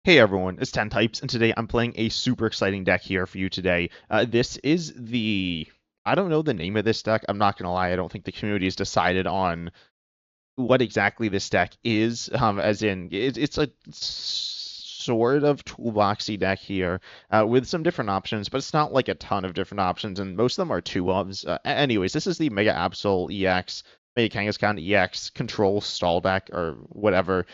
Hey everyone, it's 10 Types, and today I'm playing a super exciting deck here for you today. This is the... I don't know the name of this deck, I'm not gonna lie, I don't think the community has decided on what exactly this deck is, as in, it's a sort of toolboxy deck here, with some different options, but it's not like a ton of different options, and most of them are 2-ofs. Anyways, this is the Mega Absol EX, Mega Kangaskhan EX control stall deck, or whatever.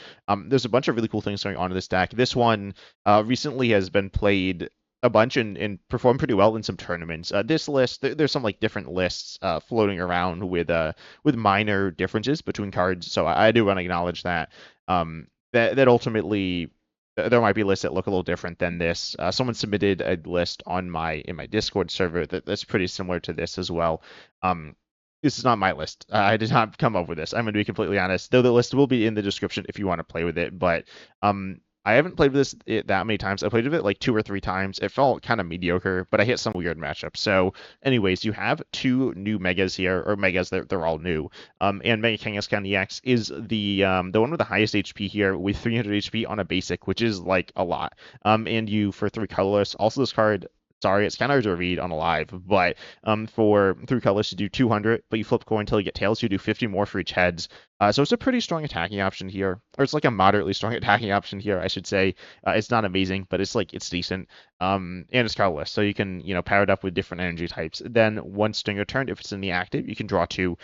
There's a bunch of really cool things going on in this deck. This one recently has been played a bunch and performed pretty well in some tournaments. This list, there's some like different lists floating around with minor differences between cards. So I do want to acknowledge that that ultimately there might be lists that look a little different than this. Someone submitted a list on in my Discord server that's pretty similar to this as well. This is not my list. I did not come up with this. I'm going to be completely honest. Though the list will be in the description if you want to play with it. But I haven't played with this that many times. I played with it like 2 or 3 times. It felt kind of mediocre, but I hit some weird matchups. So, anyways, you have 2 new megas here, or megas. They're all new. And Mega Kangaskhan EX is the one with the highest HP here, with 300 HP on a basic, which is like a lot. And you for 3 colorless. Also, this card. Sorry, it's kind of hard to read on a live, but for 3 colors, you do 200, but you flip coin until you get tails, you do 50 more for each heads. So it's a pretty strong attacking option here, or it's like a moderately strong attacking option here, I should say. It's not amazing, but it's decent. And it's colorless, so you can pair it up with different energy types. Then once during your turn, if it's in the active, you can draw 2.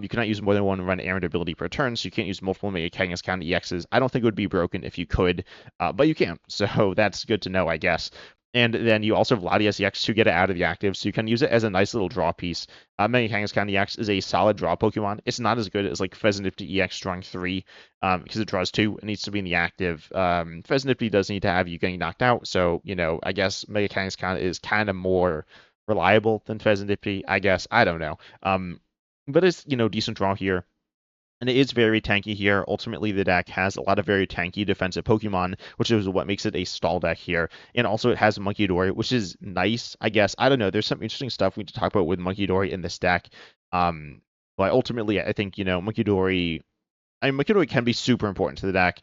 You cannot use more than one run errand ability per turn, so you can't use multiple Mega Kangaskhan EXs. I don't think it would be broken if you could, but you can. So that's good to know, I guess. And then you also have Latias EX to get it out of the active, so you can use it as a nice little draw piece. Mega Kangaskhan EX is a solid draw Pokemon. It's not as good as like Fezandipiti EX drawing 3, because it draws 2. It needs to be in the active. Fezandipiti does need to have you getting knocked out, so I guess Mega Kangaskhan is kind of more reliable than Fezandipiti. I guess, I don't know. But it's decent draw here. And it is very tanky here. Ultimately, the deck has a lot of very tanky defensive Pokemon, which is what makes it a stall deck here. And also, it has Munkidori, which is nice, I guess. I don't know. There's some interesting stuff we need to talk about with Munkidori in this deck. But ultimately, I think, Munkidori Munkidori can be super important to the deck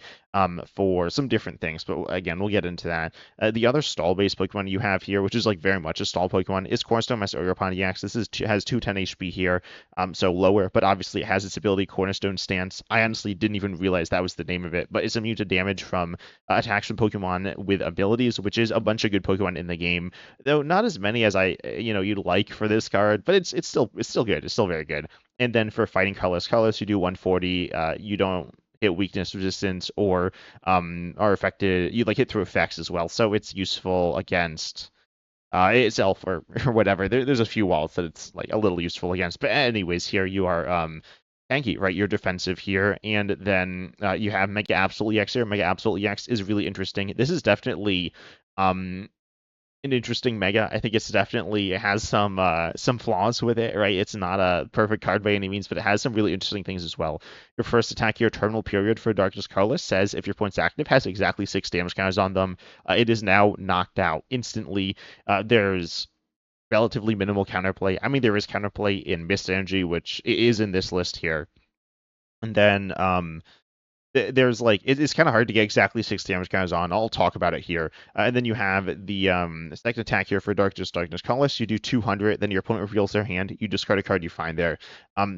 for some different things, but again, we'll get into that. The other stall-based Pokemon you have here, which is like very much a stall Pokemon, is Cornerstone as Ogerpon EX. This has 210 HP here, so lower, but obviously it has its ability Cornerstone Stance. I honestly didn't even realize that was the name of it, but it's immune to damage from attacks from Pokemon with abilities, which is a bunch of good Pokemon in the game, though not as many as you'd like for this card, but it's still good. It's still very good. And then for fighting colors, you do 140. You don't hit weakness resistance or are affected. You hit through effects as well, so it's useful against itself or whatever. There's a few walls that it's like a little useful against. But anyways, here you are tanky, right? You're defensive here, and then you have Mega Absol EX here. Mega Absol EX is really interesting. This is definitely an interesting mega. I think it has some flaws with it, right? It's not a perfect card by any means, but it has some really interesting things as well. Your first attack here, Terminal Period for Darkness Colorless, says if your point's active, has exactly 6 damage counters on them. It is now knocked out instantly. There's relatively minimal counterplay. I mean, there is counterplay in Mist Energy, which is in this list here. And then there's it's kind of hard to get exactly 6 damage counters on. I'll talk about it here. And then you have the second attack here for Darkness Colorless. You do 200, then your opponent reveals their hand. You discard a card you find there.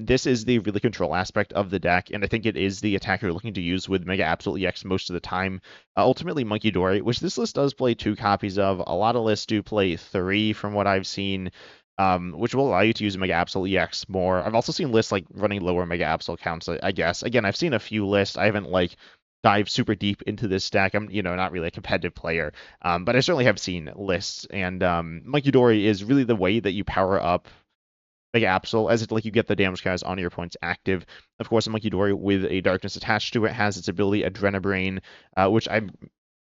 This is the really control aspect of the deck, and I think it is the attack you're looking to use with Mega Absol EX most of the time. Ultimately, Munkidori, which this list does play 2 copies of. A lot of lists do play 3 from what I've seen. Which will allow you to use Mega Absol EX more. I've also seen lists running lower Mega Absol counts, I guess. Again, I've seen a few lists. I haven't dived super deep into this deck. I'm not really a competitive player, but I certainly have seen lists. And Munkidori is really the way that you power up Mega Absol, as you get the damage counters on your points active. Of course, Munkidori with a darkness attached to it has its ability Adrenabrain, which I'm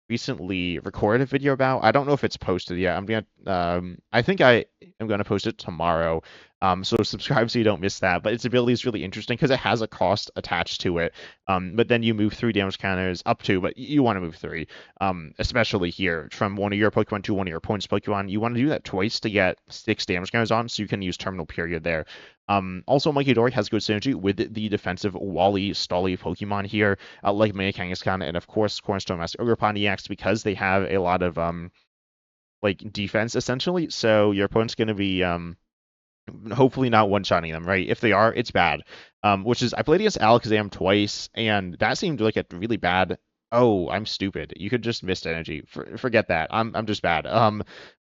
recently recorded a video about. I don't know if it's posted yet. I think I am gonna post it tomorrow. So subscribe so you don't miss that. But its ability is really interesting because it has a cost attached to it. But then you move 3 damage counters up to, but you want to move 3. Especially here from one of your Pokemon to one of your opponent's Pokemon. You want to do that twice to get 6 damage counters on, so you can use Terminal Period there. Also, Munkidori has good synergy with the defensive Wally Stolly Pokemon here, like Mega Kangaskhan, and of course Cornerstone Master Ogerpon EX, because they have a lot of like defense essentially. So your opponent's going to be hopefully not one-shotting them, right? If they are, it's bad. Which is, I played against Alakazam twice, and that seemed like a really bad. Oh, I'm stupid. You could just Mist Energy. Forget that. I'm just bad.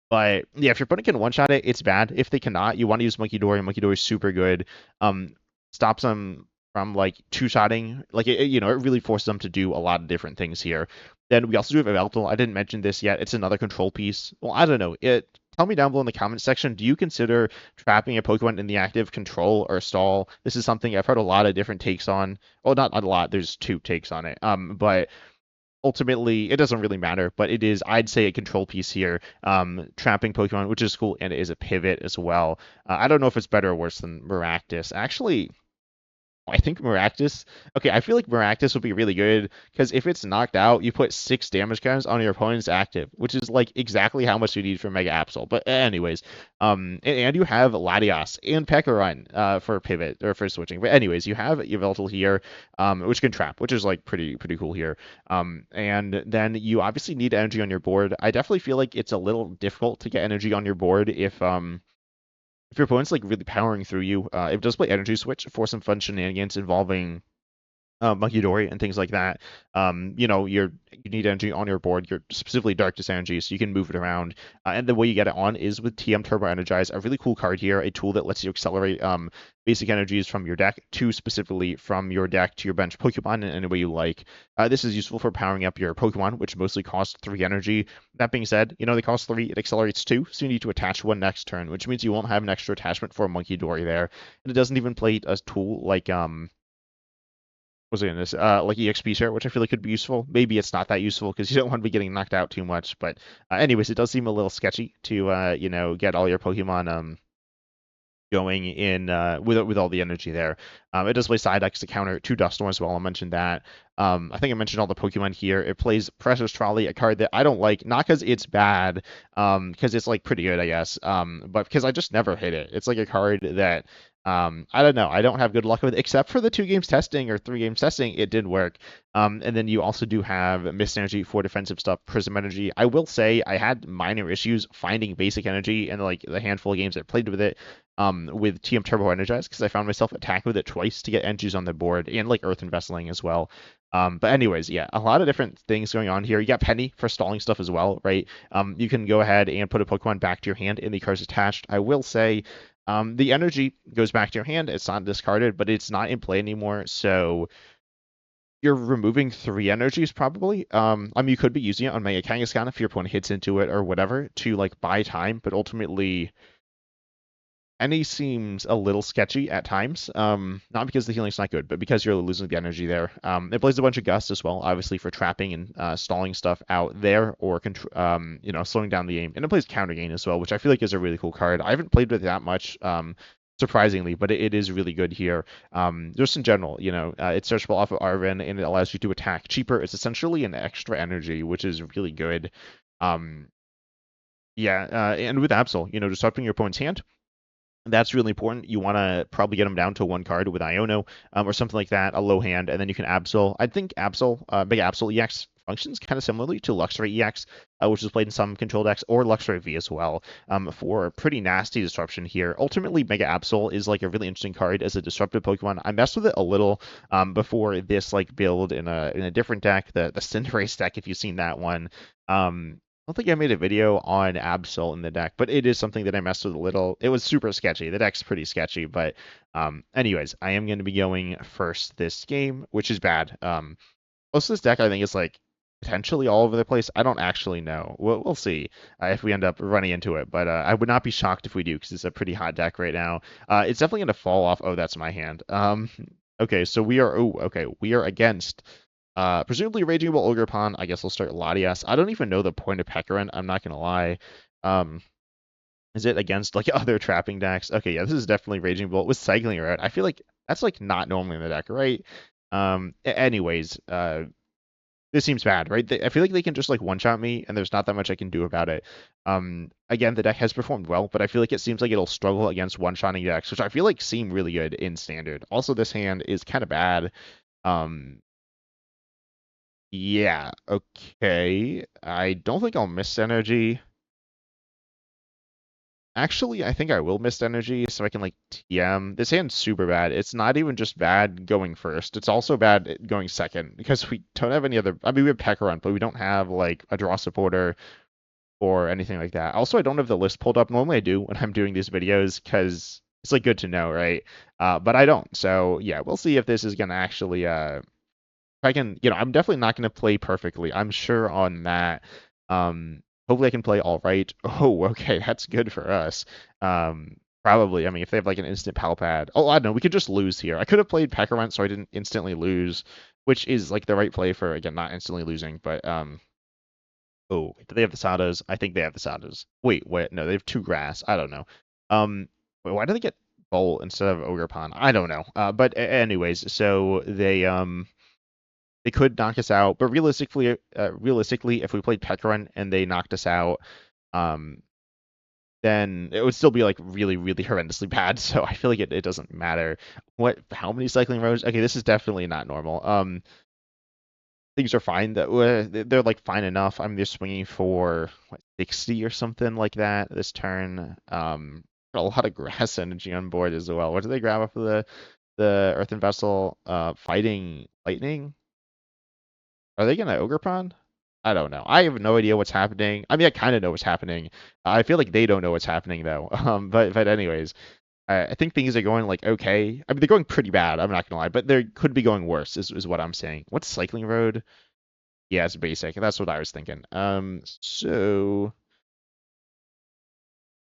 But yeah, if your opponent can one-shot it, it's bad. If they cannot, you want to use Munkidori. Munkidori is super good. Stops them from like two-shotting. Like it really forces them to do a lot of different things here. Then we also do have Yveltal. I didn't mention this yet. It's another control piece. Well, I don't know. Tell me down below in the comment section, do you consider trapping a Pokemon in the active control or stall? This is something I've heard a lot of different takes on. Well, not a lot. There's 2 takes on it. But ultimately, it doesn't really matter. But it is, I'd say, a control piece here. Trapping Pokemon, which is cool, and it is a pivot as well. I don't know if it's better or worse than Maractus. Actually, I think Maractus. Okay, I feel like Maractus would be really good because if it's knocked out, you put 6 damage counters on your opponent's active, which is like exactly how much you need for Mega Absol. But anyways, and you have Latias and Pecharunt for pivot or for switching. But anyways, you have Yveltal here, which can trap, which is like pretty cool here. And then you obviously need energy on your board. I definitely feel like it's a little difficult to get energy on your board if your opponent's like really powering through you. It does play Energy Switch for some fun shenanigans involving Munkidori and things like that. You need energy on your board. You're specifically Darkness Energy, so you can move it around. And the way you get it on is with TM Turbo Energize, a really cool card here, a tool that lets you accelerate basic energies from your deck to specifically from your deck to your bench Pokemon in any way you like. This is useful for powering up your Pokemon, which mostly cost 3 energy. That being said, they cost 3, it accelerates 2, so you need to attach 1 next turn, which means you won't have an extra attachment for a Munkidori there. And it doesn't even play a tool like was it in this like EXP share, which I feel like could be useful. Maybe it's not that useful because you don't want to be getting knocked out too much. But anyways, it does seem a little sketchy to get all your Pokemon going in with all the energy there. It does play Psyduck to counter 2 Dusknoir as well. I'll mention that. I think I mentioned all the Pokemon here. It plays Precious Trolley, a card that I don't like, not because it's bad, because it's like pretty good, I guess, but because I just never hit it. It's like a card that I don't know. I don't have good luck with it, except for the 2 games testing or 3 games testing. It did work. And then you also do have Mist Energy for defensive stuff, Prism Energy. I will say I had minor issues finding Basic Energy in like the handful of games I played with it. With TM Turbo Energize, because I found myself attacking with it twice to get energies on the board, and like Earthen Vesseling as well. But anyways, yeah, a lot of different things going on here. You got Penny for stalling stuff as well, right? You can go ahead and put a Pokemon back to your hand and the card's attached. I will say the energy goes back to your hand. It's not discarded, but it's not in play anymore, so you're removing 3 energies probably. You could be using it on Mega Kangaskhan if your opponent hits into it or whatever to like buy time, but ultimately Any seems a little sketchy at times, not because the healing's not good, but because you're losing the energy there. It plays a bunch of Gust as well, obviously for trapping and stalling stuff out there, or slowing down the aim. And it plays Counter Gain as well, which I feel like is a really cool card. I haven't played with it that much, surprisingly, but it is really good here. Just in general, it's searchable off of Arven, and it allows you to attack cheaper. It's essentially an extra energy, which is really good. And with Absol, disrupting your opponent's hand. That's really important. You want to probably get them down to 1 card with Iono or something like that, a low hand, and then you can Absol. I think Mega Absol EX functions kind of similarly to Luxray EX, which is played in some control decks, or Luxray V as well, for a pretty nasty disruption here. Ultimately, Mega Absol is like a really interesting card as a disruptive Pokemon. I messed with it a little before this build in a different deck, the Cinderace deck, if you've seen that one. I don't think I made a video on Absol in the deck, but it is something that I messed with a little. It was super sketchy. The deck's pretty sketchy, but anyways, I am going to be going first this game, which is bad. Most of this deck, I think, is potentially all over the place. I don't actually know. We'll see if we end up running into it, but I would not be shocked if we do, because it's a pretty hot deck right now. It's definitely going to fall off. Oh, that's my hand. Okay, so we are against presumably Raging Bull Ogerpon. I guess I'll start Latias. I don't even know the point of Pecharunt, I'm not gonna lie. Is it against like other trapping decks? Okay, yeah, this is definitely Raging Bolt with Cycling Road. I feel like that's like not normally in the deck, right? Anyways, this seems bad, right? I feel like they can just like one-shot me, and there's not that much I can do about it. Again, the deck has performed well, but I feel like it seems like it'll struggle against one-shotting decks, which I feel like seem really good in Standard. Also, this hand is kind of bad. Um, yeah, okay. I don't think I'll Mist Energy. Actually, I think I will Mist Energy so I can like TM. This hand's super bad. It's not even just bad going first. It's also bad going second because we don't have any other. I mean, we have Pecharunt, but we don't have like a draw supporter or anything like that. Also, I don't have the list pulled up. Normally, I do when I'm doing these videos because it's like good to know, right? But I don't. So yeah, we'll see if this is gonna actually. If I can, I'm definitely not gonna play perfectly. I'm sure on that. Hopefully I can play all right. Oh, okay, that's good for us. Probably. I mean, if they have like an instant Pal Pad. Oh, I don't know. We could just lose here. I could have played Pecharunt so I didn't instantly lose, which is like the right play for again not instantly losing. But oh, do they have the Sadas? I think they have the Sadas. Wait, what? No, they have two grass. I don't know. Wait, why do they get Bolt instead of Ogerpon? I don't know. But anyways, so they could knock us out, but realistically, if we played Pecharunt and they knocked us out, um, then it would still be like really, really horrendously bad. So I feel like it doesn't matter. How many cycling rows? Okay, this is definitely not normal. Things are fine. They're like fine enough. I mean, they're swinging for what, 60 or something like that this turn. A lot of grass energy on board as well. What do they grab off of the Earthen Vessel? Fighting lightning. Are they gonna Ogerpon? I don't know. I have no idea what's happening. I mean, I kind of know what's happening. I feel like they don't know what's happening though. But anyways, I think things are going like okay. I mean, they're going pretty bad. I'm not gonna lie, but they could be going worse. Is what I'm saying. What's Cycling Road? Yeah, it's basic. That's what I was thinking. So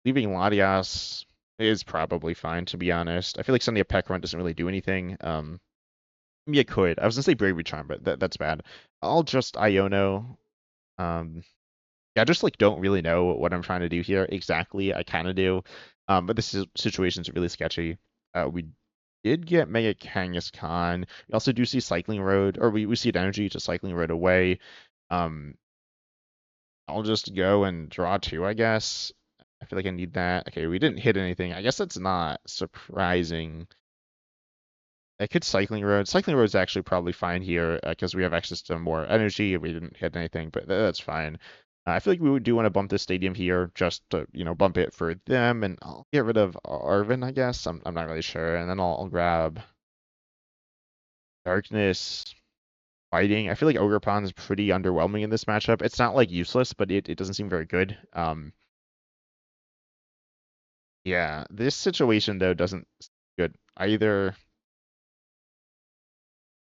leaving Latias is probably fine to be honest. I feel like sending a Pecharunt doesn't really do anything. Yeah, it could. I was gonna say Bravery Charm, but that's bad. I'll just Iono. Um, yeah, I just like don't really know what I'm trying to do here exactly. I kind of do, but this situation's really sketchy. We did get Mega Kangaskhan. We also do see Cycling Road, or we see an energy to Cycling Road away. Um, I'll just go and draw two, I guess. I feel like I need that. Okay, we didn't hit anything. I guess that's not surprising. I could Cycling Road. Cycling Road is actually probably fine here because we have access to more energy. We didn't hit anything, but that's fine. I feel like we would do want to bump this stadium here just to, bump it for them, and I'll get rid of Arven, I guess. I'm not really sure, and then I'll grab Darkness, Fighting. I feel like Ogerpon is pretty underwhelming in this matchup. It's not like useless, but it doesn't seem very good. Yeah, this situation though doesn't seem good either.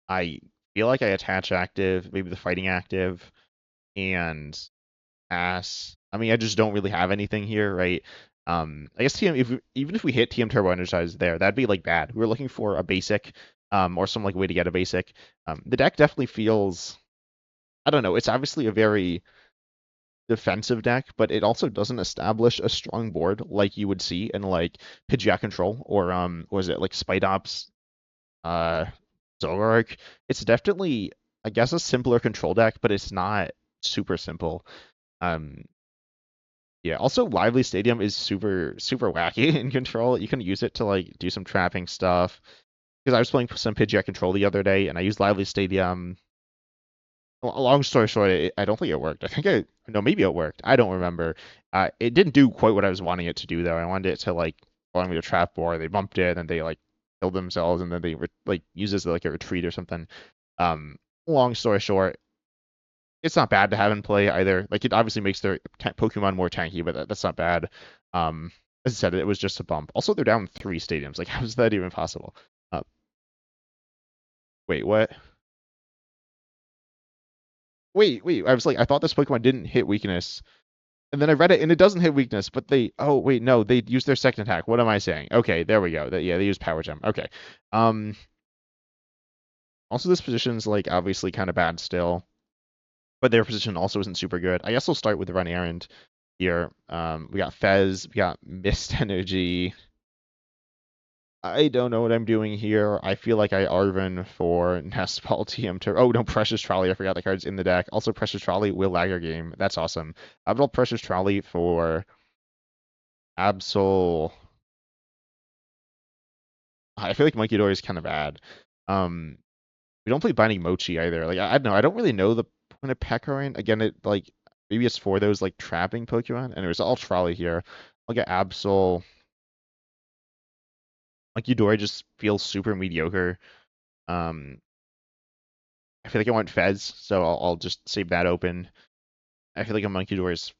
I feel like I attach active, maybe the fighting active, and pass. I mean, I just don't really have anything here, right? I guess even if we hit TM Turbo Energize there, that'd be like bad. We were looking for a basic, or some like way to get a basic. The deck definitely feels, I don't know. It's obviously a very defensive deck, but it also doesn't establish a strong board like you would see in like Pidgeot Control or was it like Spidops, uh, Zoroark. It's definitely, I guess, a simpler control deck, but it's not super simple. Um, yeah. Also, Lively Stadium is super super wacky in control. You can use it to like do some trapping stuff. Because I was playing some Pidgeot Control the other day, and I used Lively Stadium. Well, long story short, I don't think it worked. No, maybe it worked. I don't remember. It didn't do quite what I was wanting it to do though. I wanted it to like allow me to trap more. They bumped it, and they like killed themselves, and then they like use this as like a retreat or something. Um, long story short, it's not bad to have in play either. Like it obviously makes their Pokemon more tanky, but that's not bad. As I said, it was just a bump. Also, they're down 3 stadiums. Like, how is that even possible? Uh, wait, what? Wait. I was like, I thought this Pokemon didn't hit weakness, and then I read it, and it doesn't hit weakness. But they, oh wait, no, they use their second attack. What am I saying? Okay, there we go. Yeah, they use Power Gem. Okay. Um. Also, this position's like obviously kind of bad still, but their position also isn't super good. I guess I'll start with Run Errand. here. We got Fez, we got Mist Energy. I don't know what I'm doing here. I feel like I Arven for Nest Ball TM Turbo. Oh no, Precious Trolley. I forgot the card's in the deck. Also, Precious Trolley will lag our game. That's awesome. I've rolled Precious Trolley for Absol. I feel like Munkidori is kind of bad. We don't play Binding Mochi either. Like I don't know. I don't really know the point of Pecharunt. Again, it like maybe it's for those like trapping Pokemon. And there's all Trolley here. I'll get Absol. Munkidori just feels super mediocre. Um, I feel like I want Fez, so I'll just save that open. I feel like a Munkidori is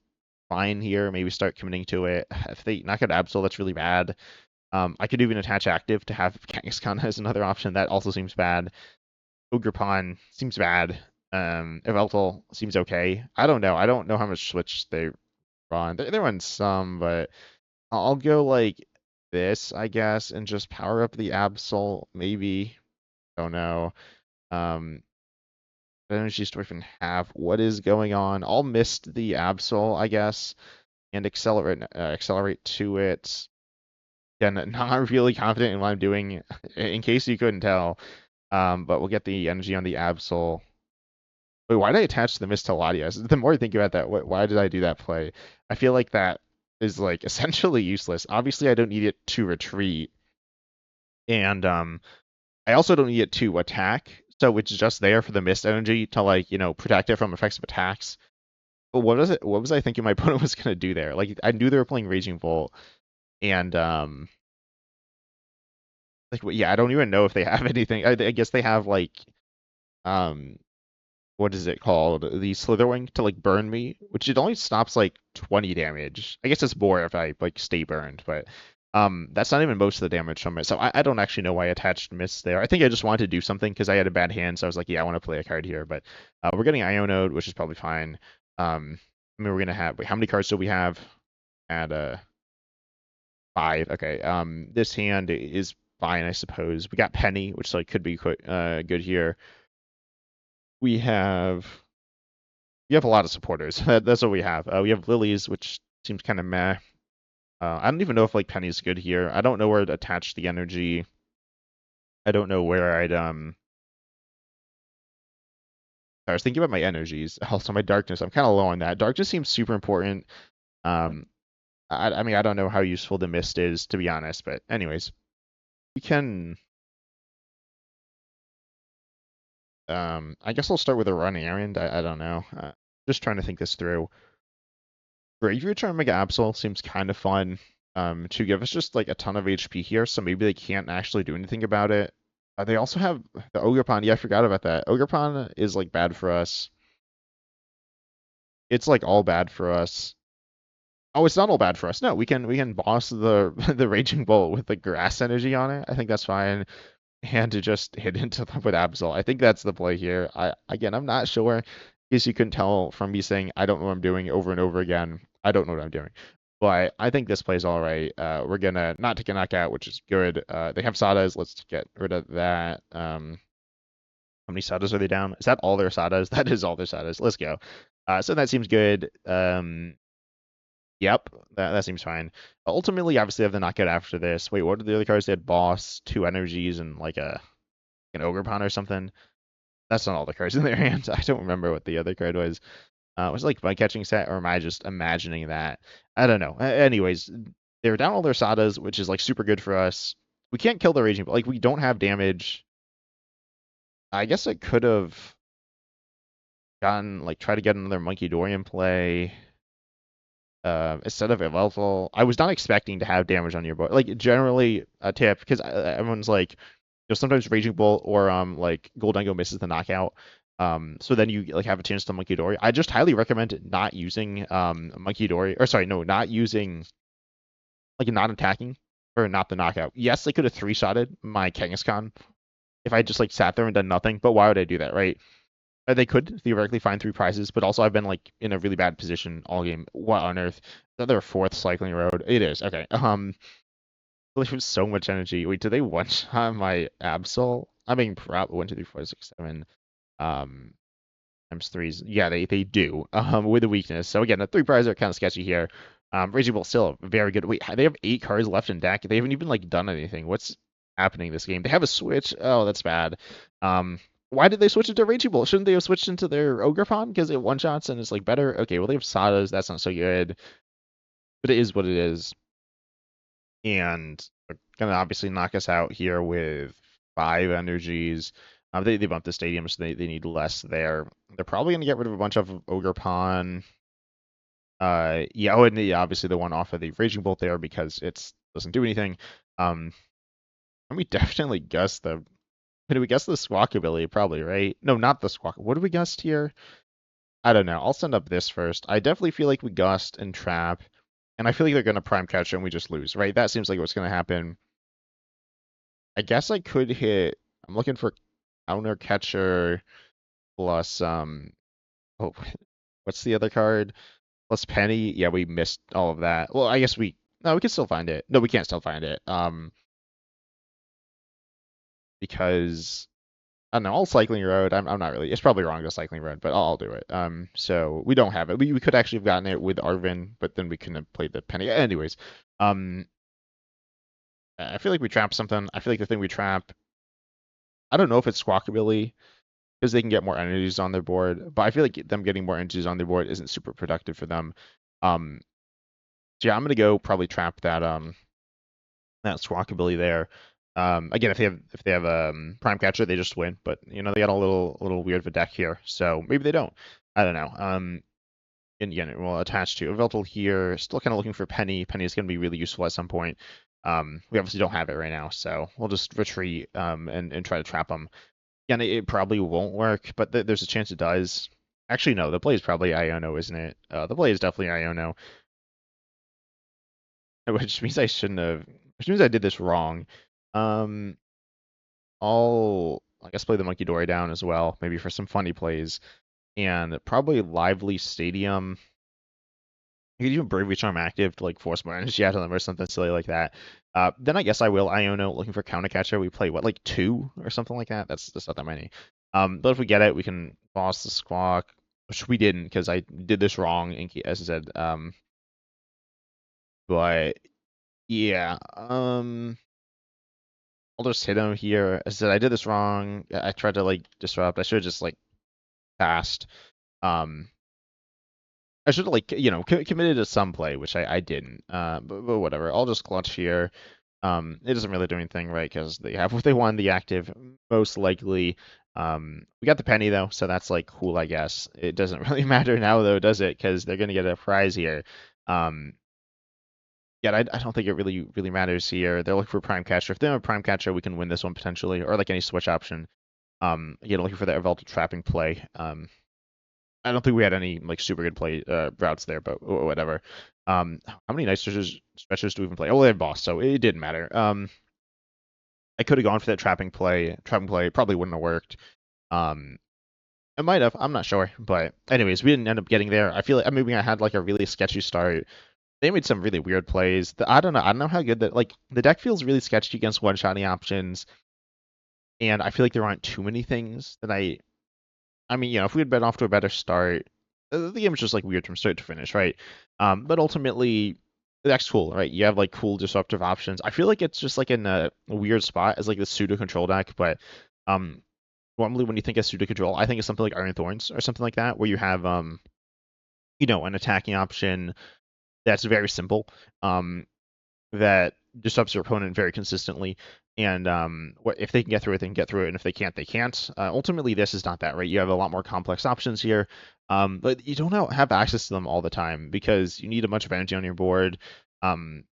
fine here. Maybe start committing to it. If they knock out Absol, that's really bad. I could even attach active to have Kangaskhan as another option. That also seems bad. Ogerpon seems bad. Yveltal seems okay. I don't know. I don't know how much switch they run. They run some, but I'll go like this, I guess, and just power up the Absol. Maybe. Don't know. Energy Store can have. What is going on? I'll Mist the Absol, I guess, and accelerate to it. Again, not really confident in what I'm doing, in case you couldn't tell. But we'll get the energy on the Absol. Wait, why did I attach the Mist to Latias? The more I think about that, why did I do that play? I feel like that is like essentially useless. Obviously, I don't need it to retreat, and I also don't need it to attack. So it's just there for the Mist energy to like protect it from effects of attacks. But what was it? What was I thinking my opponent was gonna do there? Like I knew they were playing Raging Bolt, and like yeah, I don't even know if they have anything. I guess they have like um what is it called? The Slitherwing to like burn me, which it only stops like 20 damage. I guess it's more if I like stay burned, but that's not even most of the damage from it. So I don't actually know why I attached Mist there. I think I just wanted to do something because I had a bad hand, so I was like, yeah, I want to play a card here. But we're getting Iono, which is probably fine. I mean, we're gonna have how many cards do we have? At 5. Okay. This hand is fine, I suppose. We got Penny, which like could be good here. We have a lot of supporters. That's what we have. We have Lilies, which seems kind of meh. I don't even know if like Penny's good here. I don't know where to attach the energy. I don't know where I'd I was thinking about my energies. Also my darkness. I'm kind of low on that. Darkness seems super important. Um, I mean I don't know how useful the Mist is to be honest, but anyways, we can. I guess I'll start with a run errand. I don't know. Just trying to think this through. Bravery Charm Mega Absol seems kind of fun. To give us just like a ton of HP here, so maybe they can't actually do anything about it. They also have the Ogerpon. Yeah, I forgot about that. Ogerpon is like bad for us. It's like all bad for us. Oh, it's not all bad for us. No, we can boss the the Raging Bolt with the grass energy on it. I think that's fine. And to just hit into them with Absol. I think that's the play here. I'm not sure. In case you couldn't tell from me saying I don't know what I'm doing over and over again. I don't know what I'm doing. But I think this play's all right. We're gonna not take a knockout, which is good. They have Sadas. Let's get rid of that. How many Sadas are they down? Is that all their Sadas? That is all their Sadas. Let's go. So that seems good. Yep, that seems fine. Ultimately, obviously, they have the knockout after this. Wait, what are the other cards? They had Boss, 2 energies, and like an Ogerpon or something. That's not all the cards in their hands. I don't remember what the other card was. Was it like my catching set, or am I just imagining that? I don't know. Anyways, they're down all their Sadas, which is like super good for us. We can't kill the Raging, but like we don't have damage. I guess I could have gotten like try to get another Munkidori in play. Instead of Yveltal. I was not expecting to have damage on your board. Like generally a tip, because everyone's like, sometimes Raging Bolt or like Goldengo misses the knockout. So then you like have a chance to Munkidori. I just highly recommend not using Munkidori, or sorry, no, not using like not attacking or not the knockout. Yes, I could have 3-shotted my Kangaskhan if I just like sat there and done nothing, but why would I do that, right? They could theoretically find 3 prizes, but also I've been like in a really bad position all game. What on earth? Another 4th cycling road. It is okay. There's so much energy. Wait, do they one-shot my Absol? I mean, 1, 2, 3, 4, 6, 7. I times threes. Yeah, they do. With a weakness. So again, the 3 prizes are kind of sketchy here. Raging Bull still very good. Wait, they have 8 cards left in deck. They haven't even like done anything. What's happening this game? They have a switch. Oh, that's bad. Why did they switch it to Raging Bull? Shouldn't they have switched into their Ogerpon because it one shots and it's like better? Okay, well they have Sadas. That's not so good, but it is what it is. And they're gonna obviously knock us out here with 5 energies. They bumped the stadium, so they need less there. They're probably gonna get rid of a bunch of Ogerpon. Yeah, oh, and obviously the one off of the Raging Bolt there because it doesn't do anything. And we definitely guessed the. Did we guess the Squawk ability? Probably, right? No, not the Squawk. What did we guess here? I don't know. I'll send up this first. I definitely feel like we gust and trap, and I feel like they're gonna prime catch and we just lose, right? That seems like what's gonna happen. I guess I could hit. I'm looking for counter catcher plus oh, what's the other card? Plus Penny. Yeah, we missed all of that. Well, I guess we can still find it. No, we can't still find it. Because I don't know, all cycling road. I'm not really. It's probably wrong to cycling road, but I'll do it. So we don't have it. We could actually have gotten it with Arven, but then we couldn't have played the Penny. Anyways, I feel like we trapped something. I feel like the thing we trap. I don't know if it's Squawkabilly because they can get more energies on their board, but I feel like them getting more energies on their board isn't super productive for them. So yeah, I'm gonna go probably trap that Squawkabilly there. Again, if they have Prime Catcher, they just win. But you know they got a little weird of a deck here, so maybe they don't. I don't know. And again, we'll attach to Yveltal here. Still kind of looking for Penny. Penny is going to be really useful at some point. We obviously don't have it right now, so we'll just retreat and try to trap them. Again, it probably won't work, but there's a chance it does. Actually, no, the play is probably Iono, isn't it? The play is definitely Iono, which means I shouldn't have. Which means I did this wrong. I guess play the Munkidori down as well, maybe for some funny plays, and probably Lively Stadium. You could even Bravery Charm active to like force more energy out of them or something silly like that. Then I guess I will Iono looking for counter catcher. We play what, like 2 or something like that. That's not that many. But if we get it, we can boss the Squawk, which we didn't because I did this wrong. As I said, but yeah, I'll just hit him here. As I said, I did this wrong. I tried to like disrupt. I should have just like passed. I should have like committed to some play, which I didn't. But whatever. I'll just clutch here. It doesn't really do anything, right? Because they have what they want the active, most likely. We got the Penny though, so that's like cool, I guess. It doesn't really matter now though, does it? Because they're gonna get a prize here. Yeah, I don't think it really matters here. They're looking for Prime Catcher. If they have a Prime Catcher, we can win this one potentially, or like any switch option. Looking for the Yveltal trapping play. I don't think we had any like super good play routes there, but whatever. How many Night Stretchers do we even play? Oh, they have boss, so it didn't matter. I could have gone for that trapping play. Trapping play probably wouldn't have worked. It might have. I'm not sure, but anyways, we didn't end up getting there. I feel like maybe I had like a really sketchy start. They made some really weird plays. I don't know how good that, like, the deck feels really sketchy against one-shotting options, and I feel like there aren't too many things that I mean, if we had been off to a better start, the game was just like weird from start to finish, right? But ultimately, the deck's cool, right? You have like cool disruptive options. I feel like it's just like in a weird spot as like the pseudo control deck, but normally when you think of pseudo control, I think of something like Iron Thorns or something like that, where you have an attacking option that's very simple, that disrupts your opponent very consistently. And if they can get through it, they can get through it, and if they can't, they can't. Ultimately, this is not that, right? You have a lot more complex options here, but you don't have access to them all the time because you need a bunch of energy on your board. You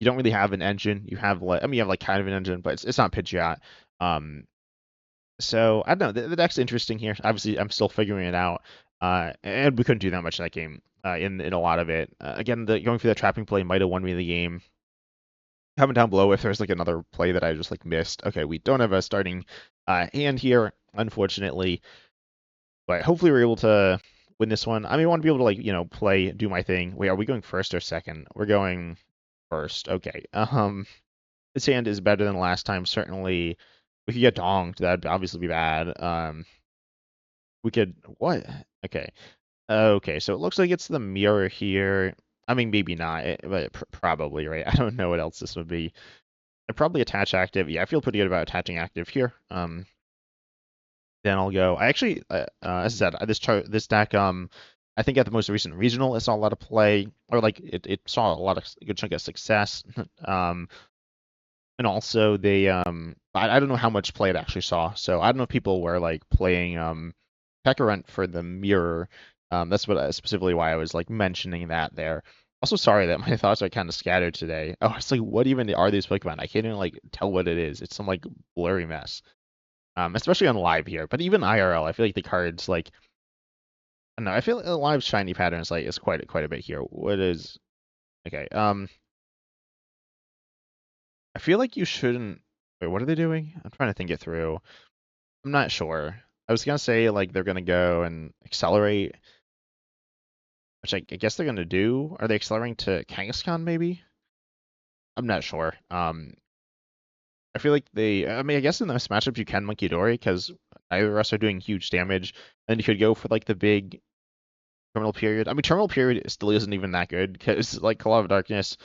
don't really have an engine. You have you have like kind of an engine, but it's not Pidgeot. So I don't know. The deck's interesting here. Obviously, I'm still figuring it out. And we couldn't do that much in that game. In a lot of it. Again, going for the trapping play might have won me the game. Comment down below if there's like another play that I just like missed. Okay, we don't have a starting hand here, unfortunately. But hopefully we're able to win this one. I mean, I want to be able to like, do my thing. Wait, are we going first or second? We're going first. Okay. This hand is better than last time, certainly. We could get donked. That'd obviously be bad. We could what? Okay. Okay, so it looks like it's the mirror here. I mean, maybe not, but probably, right? I don't know what else this would be. I'd probably attach active. Yeah, I feel pretty good about attaching active here. Then I'll go. I actually, as I said, this deck, I think at the most recent regional, it saw a lot of play, or like it saw a lot of good chunk of success. And also I don't know how much play it actually saw, so I don't know if people were like playing Pecharunt for the mirror. That's specifically why I was like mentioning that there. Also, sorry that my thoughts are kind of scattered today. Oh, it's like, what even are these Pokemon? I can't even like tell what it is. It's some like blurry mess. Especially on live here, but even IRL, I feel like the cards like I don't know. I feel like the live shiny patterns like is quite a bit here. What is okay? I feel like you shouldn't. Wait, what are they doing? I'm trying to think it through. I'm not sure. I was gonna say like they're gonna go and accelerate, which I guess they're gonna do. Are they accelerating to Kangaskhan maybe? I'm not sure. I feel like they. I mean, I guess in this matchup you can Munkidori because neither of us are doing huge damage. And you could go for like the big terminal period. I mean, terminal period still isn't even that good because like Call of Darkness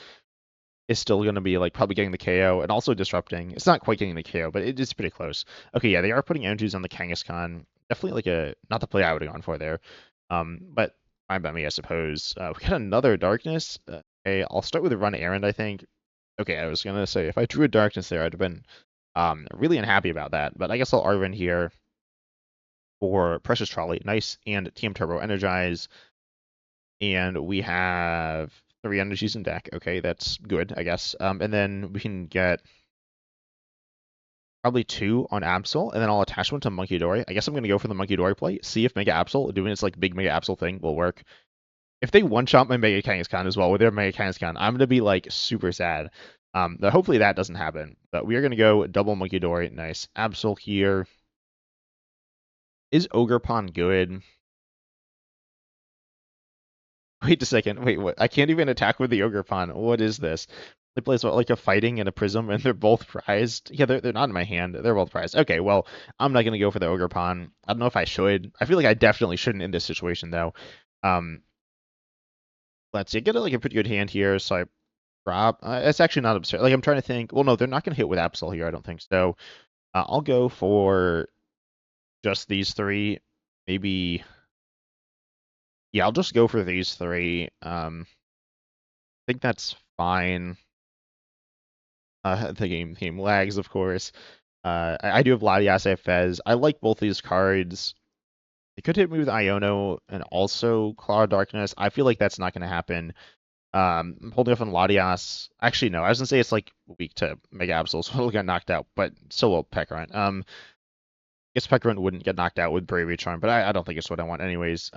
is still going to be like probably getting the KO and also disrupting. It's not quite getting the KO, but it is pretty close. Okay, yeah, they are putting energies on the Kangaskhan. Definitely like a not the play I would have gone for there. But fine by me, I suppose. We got another darkness. Okay, I'll start with a run errand, I think. Okay, I was gonna say if I drew a darkness there, I'd have been really unhappy about that. But I guess I'll Arven here for Precious Trolley, nice, and Team Turbo Energize. And we have 3 energies in deck. Okay, that's good, I guess. And then we can get probably 2 on Absol, and then I'll attach one to Munkidori. I guess I'm going to go for the Munkidori play, see if Mega Absol, doing its like big Mega Absol thing, will work. If they one-shot my Mega Kangaskhan as well with their Mega Kangaskhan, I'm going to be like super sad. But hopefully that doesn't happen. But we are going to go double Munkidori. Nice. Absol here. Is Ogerpon good? Wait a second. Wait, what? I can't even attack with the Ogerpon. What is this? They play what, like a fighting and a prism, and they're both prized. Yeah, they're not in my hand. They're both prized. Okay, well, I'm not gonna go for the Ogerpon. I don't know if I should. I feel like I definitely shouldn't in this situation though. Um, let's see. I get like a pretty good hand here, so I drop. It's actually not absurd. Like I'm trying to think. Well, no, they're not gonna hit with Absol here. I don't think so. I'll go for just these 3. Maybe. Yeah, I'll just go for these 3. I think that's fine. The game lags, of course. I do have Latias, I have Fez. I like both these cards. They could hit me with Iono and also Claw of Darkness. I feel like that's not going to happen. I'm holding off on Latias. Actually, no. I was going to say it's like weak to Mega Absol, so it'll get knocked out, but still will Pecharunt. I guess Pecharunt wouldn't get knocked out with Bravery Charm, but I don't think it's what I want anyways.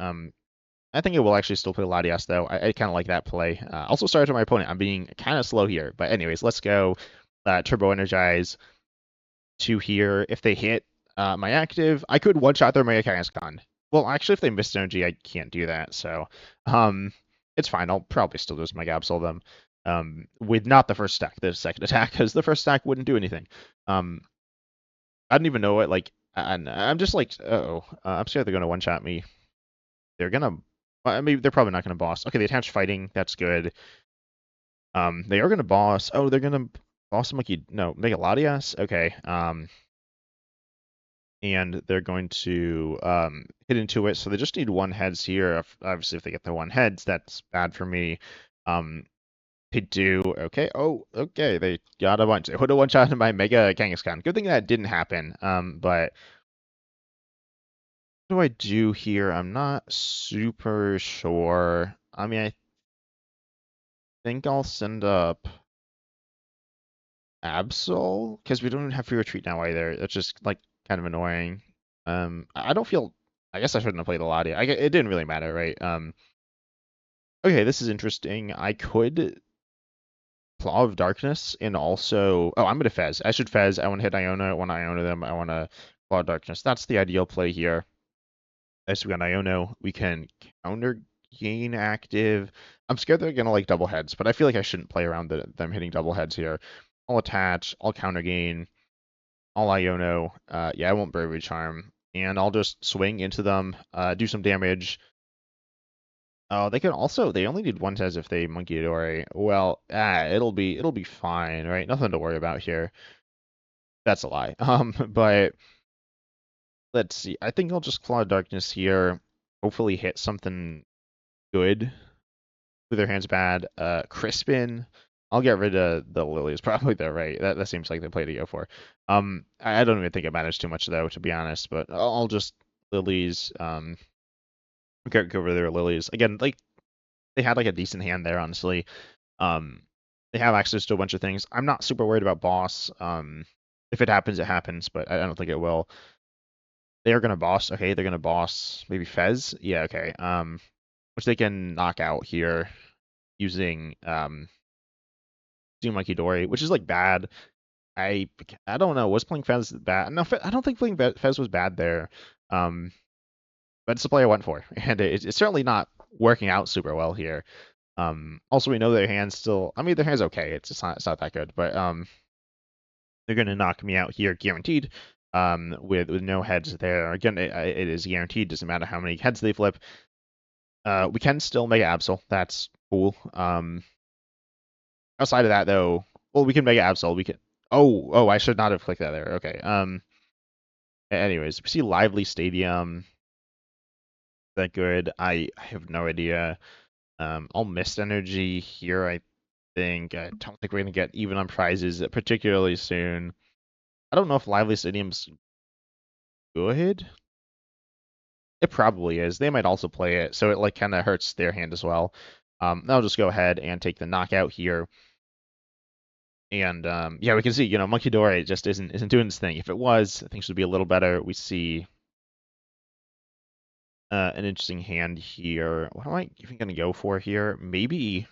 I think it will actually still play Latias, though. I kind of like that play. Also, sorry to my opponent. I'm being kind of slow here. But anyways, let's go. Turbo Energize 2 here. If they hit my active, I could one-shot their Mega Kangaskhan. Well, actually, if they Mist Energy, I can't do that. So it's fine. I'll probably still just Mega Absol them with not the first stack, the second attack, because the first stack wouldn't do anything. I don't even know what, like, I'm just like, I'm scared they're going to one-shot me. They're going to I mean, they're probably not going to boss. Okay, they attach fighting. That's good. They are going to boss. Oh, they're going to boss Monkey. No, make it Latias. Okay. And they're going to hit into it. So they just need 1 heads here. Obviously, if they get the 1 heads, that's bad for me. They do. Okay. Oh, okay. They got a bunch. They put a one-shot in my Mega Kangaskhan. Good thing that didn't happen. But what do I do here? I'm not super sure. I mean, I think I'll send up Absol because we don't even have free retreat now either. That's just like kind of annoying. I don't feel. I guess I shouldn't have played a Latias. It didn't really matter, right? Okay, this is interesting. I could Claw of Darkness and also. Oh, I'm gonna Fez. I should Fez. I want to hit Iono. I want to Iono them. I want to Claw of Darkness. That's the ideal play here. As we got Iono, we can Counter Gain active. I'm scared they're gonna like double heads, but I feel like I shouldn't play around them hitting double heads here. I'll attach. I'll Counter Gain. I'll Iono. Yeah, I won't Bravery Charm. and I'll just swing into them, do some damage. Oh, they can also, they only need one test if they Munkidori. Well, it'll be fine, right? Nothing to worry about here. That's a lie. But let's see. I think I'll just Claw of Darkness here. Hopefully hit something good. With their hands bad. Crispin. I'll get rid of the Lillies. Probably the right. That seems like the play to go for. I don't even think it matters too much though, to be honest. But I'll just Lillies. Get over their Lillies again. Like they had like a decent hand there, honestly. They have access to a bunch of things. I'm not super worried about boss. If it happens, it happens, but I don't think it will. They're gonna boss. Okay, they're gonna boss maybe Fez. Yeah, okay. Which they can knock out here using Munkidori, which is like bad. I don't know. Was playing Fez bad? No, I don't think playing Fez was bad there. But it's the play I went for, and it's certainly not working out super well here. Also, we know their hand's still. I mean, their hand's okay. It's not that good, but they're gonna knock me out here, guaranteed. With no heads there. Again, it is guaranteed. Doesn't matter how many heads they flip. We can still Mega Absol. That's cool. Outside of that, though, well, we can Mega Absol. We can. Oh, I should not have clicked that there. Okay. Anyways, we see Lively Stadium. Is that good? I have no idea. I'll Mist Energy here, I think. I don't think we're gonna get even on prizes particularly soon. I don't know if Lively Stadium's good. It probably is. They might also play it, so it like kind of hurts their hand as well. I'll just go ahead and take the knockout here. And yeah, we can see, Munkidori just isn't doing this thing. If it was, I think should be a little better. We see an interesting hand here. What am I even gonna go for here? Maybe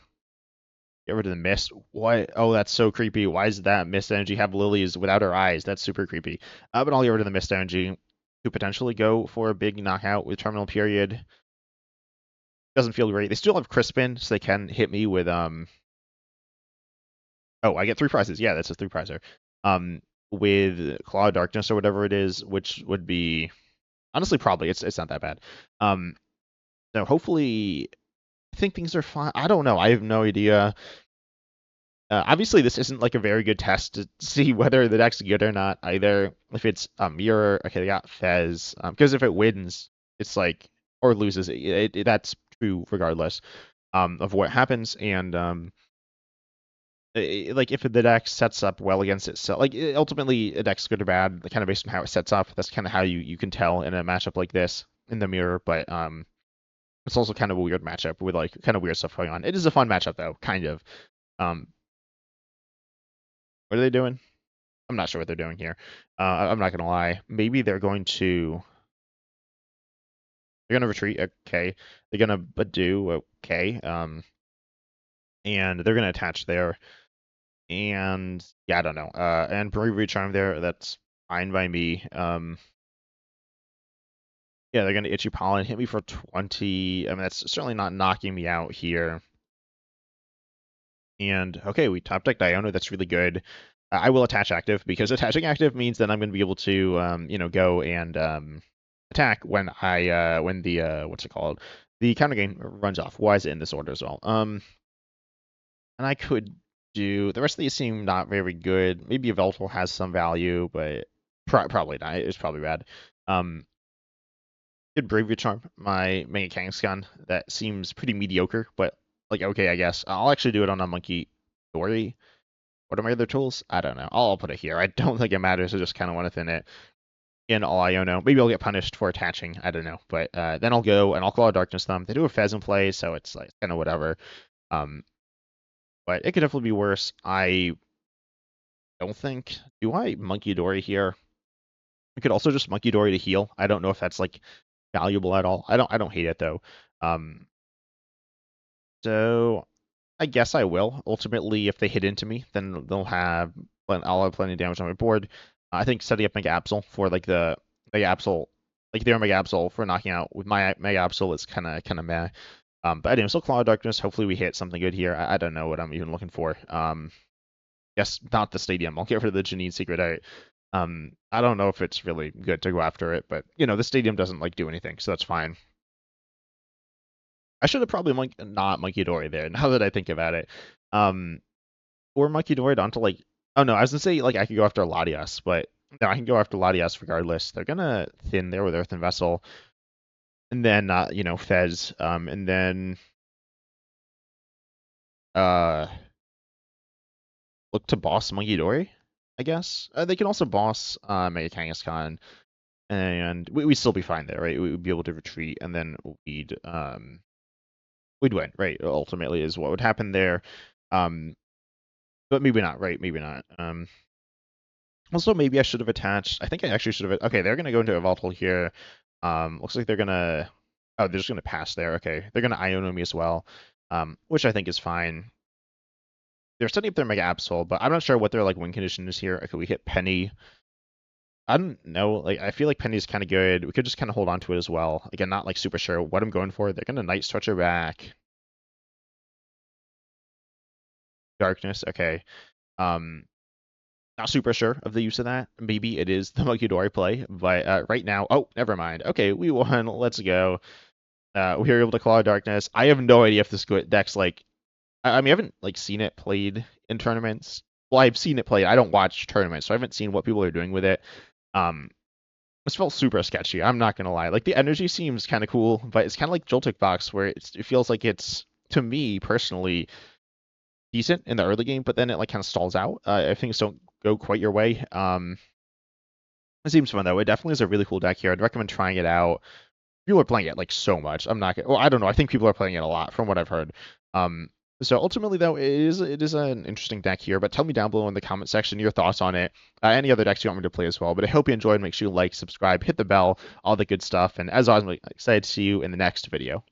get rid of the Mist. What? Oh, that's so creepy. Why does that Mist Energy have Lilies without her eyes? That's super creepy. But I'll get rid of the Mist Energy to potentially go for a big knockout with Terminal Period. Doesn't feel great. They still have Crispin, so they can hit me with Oh, I get 3 prizes. Yeah, that's a 3 prizer. With Claw of Darkness or whatever it is, which would be honestly probably it's not that bad. So hopefully, I think things are fine. I don't know. I have no idea. Obviously, this isn't like a very good test to see whether the deck's good or not either. If it's a mirror, okay, they got Fez. Because if it wins, it's like or loses, that's true regardless of what happens. And like if the deck sets up well against itself, like ultimately a deck's good or bad, kind of based on how it sets up. That's kind of how you can tell in a matchup like this in the mirror. But it's also kind of a weird matchup with like kind of weird stuff going on. It is a fun matchup though, kind of. What are they doing? I'm not sure what they're doing here. I'm not gonna lie. Maybe they're going to retreat. Okay, they're gonna do okay. And they're gonna attach there. And yeah, I don't know. And Bravery Charm there, that's fine by me. Yeah, they're gonna Itchy Pollen, hit me for 20. I mean, that's certainly not knocking me out here. And okay, we top decked Iono. That's really good. I will attach active because attaching active means that I'm going to be able to, go and attack when the what's it called, the counter gain runs off. Why is it in this order as well? And I could do the rest of these seem not very good. Maybe Yveltal has some value, but probably not. It's probably bad. Good Bravery Charm, my Mega Kangaskhan. That seems pretty mediocre, but like okay, I guess I'll actually do it on a Munkidori. What are my other tools? I don't know. I'll put it here. I don't think it matters. I just kind of want to thin it in all Iono. Maybe I'll get punished for attaching. I don't know. But then I'll go and I'll Claw of Darkness them. They do a Fez in play, so it's like kind of whatever. But it could definitely be worse. I don't think. Do I Munkidori here? I could also just Munkidori to heal. I don't know if that's like valuable at all. I don't hate it though. So I guess I will. Ultimately, if they hit into me, then I'll have plenty of damage on my board. I think setting up Mega Absol for like the Mega Absol, like their Mega Absol for knocking out with my Mega Absol is kind of meh. But anyway, still Claw of Darkness. Hopefully we hit something good here. I don't know what I'm even looking for. Yes, not the stadium. I'll get rid of the Janine Secret Art. I don't know if it's really good to go after it, but the stadium doesn't like do anything, so that's fine. I should have probably not Munkidori there, now that I think about it. Or Munkidori onto like, oh no, I was gonna say like I could go after Latias, but no, I can go after Latias regardless. They're gonna thin there with Earthen Vessel, and then Fez, and then uh look to boss Munkidori, I guess. They can also boss Mega Kangaskhan, and we'd still be fine there, right? We'd be able to retreat, and then we'd win, right? Ultimately, is what would happen there. But maybe not, right? Maybe not. Also, maybe I should have attached. I think I actually should have. Okay, they're gonna go into Yveltal here. Looks like they're gonna. Oh, they're just gonna pass there. Okay, they're gonna Iono me as well, which I think is fine. They're setting up their Mega Absol, but I'm not sure what their like win condition is here. Okay, we hit Penny. I don't know. Like, I feel like Penny's kind of good. We could just kind of hold on to it as well. Again, not like super sure what I'm going for. They're gonna Night Stretcher back. Darkness. Okay. Not super sure of the use of that. Maybe it is the Munkidori play, but right now, oh, never mind. Okay, we won. Let's go. We were able to claw Darkness. I have no idea if this deck's like. I mean, I haven't like seen it played in tournaments. Well, I've seen it played. I don't watch tournaments, so I haven't seen what people are doing with it. This felt super sketchy. I'm not gonna lie. Like the energy seems kind of cool, but it's kind of like Joltik Box, where it feels like it's, to me personally, decent in the early game, but then it like kind of stalls out. If things don't go quite your way. It seems fun though. It definitely is a really cool deck here. I'd recommend trying it out. People are playing it like so much. I'm not gonna, well, I don't know. I think people are playing it a lot from what I've heard. So ultimately though, it is an interesting deck here. But tell me down below in the comment section your thoughts on it. Any other decks you want me to play as well. But I hope you enjoyed. Make sure you like, subscribe, hit the bell, all the good stuff. And as always, I'm excited to see you in the next video.